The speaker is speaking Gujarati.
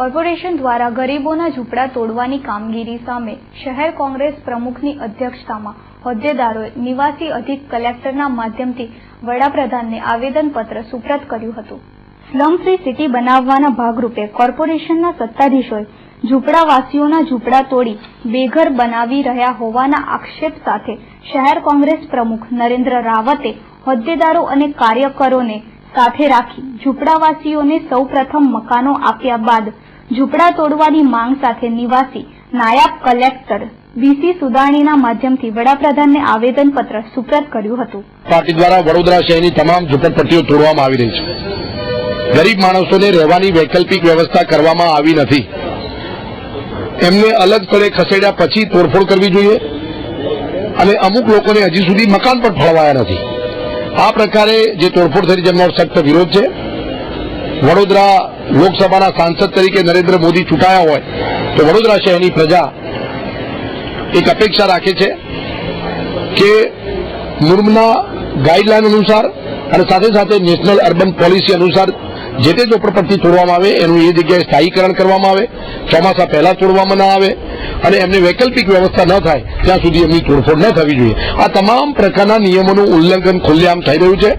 કોર્પોરેશન દ્વારા ગરીબોના ઝૂંપડા તોડવાની કામગીરી સામે શહેર કોંગ્રેસ પ્રમુખની અધ્યક્ષતામાં હોદ્દેદારોએ નિવાસી અધિક કલેક્ટરના માધ્યમથી વડાપ્રધાનને આવેદનપત્ર સુપ્રત કર્યું હતું। સ્લમ ફ્રી સિટી બનાવવાના ભાગરૂપે કોર્પોરેશનના સત્તાધીશોએ ઝૂંપડાવાસીઓના ઝૂંપડા તોડી બેઘર બનાવી રહ્યા હોવાના આક્ષેપ સાથે શહેર કોંગ્રેસ પ્રમુખ નરેન્દ્ર રાવતે હોદ્દેદારો અને કાર્યકરોને સાથે રાખી ઝૂંપડાવાસીઓને સૌપ્રથમ મકાનો આપ્યા બાદ ઝૂંપડા તોડવાની માંગ સાથે નિવાસી નાયબ કલેક્ટર બીસી સુદાણીના માધ્યમથી વડાપ્રધાનને આવેદનપત્ર સુપ્રત કર્યું હતું। પાર્ટી દ્વારા વડોદરા શહેરની તમામ ઝૂંપડપટ્ટીઓ તોડવામાં આવી રહી છે। ગરીબ માણસોને રહેવાની વૈકલ્પિક વ્યવસ્થા કરવામાં આવી નથી। એમને અલગ સ્થળે ખસેડ્યા પછી તોડફોડ કરવી જોઈએ અને અમુક લોકોને હજી સુધી મકાન પણ ફાળવાયા નથી। આ પ્રકારે જે તોડફોડ થઈ જેમનો સખ્ત વિરોધ છે। વડોદરા લોકસભાના સાંસદ તરીકે નરેન્દ્ર મોદી ચૂંટાયા હોય તો વડોદરા શહેરની પ્રજા એક અપેક્ષા રાખે છે કે મુર્મના ગાઈડલાઈન અનુસાર અને સાથે સાથે નેશનલ અર્બન પોલિસી અનુસાર જે તે ઝૂંપડપટ્ટી તોડવામાં આવે એનું એ જગ્યાએ સ્થાયીકરણ કરવામાં આવે, ચોમાસા પહેલા તોડવામાં ન આવે અને એમને વૈકલ્પિક વ્યવસ્થા ન થાય ત્યાં સુધી એમની તોડફોડ ન થવી જોઈએ। આ તમામ પ્રકારના નિયમોનું ઉલ્લંઘન ખુલ્લેઆમ થઈ રહ્યું છે।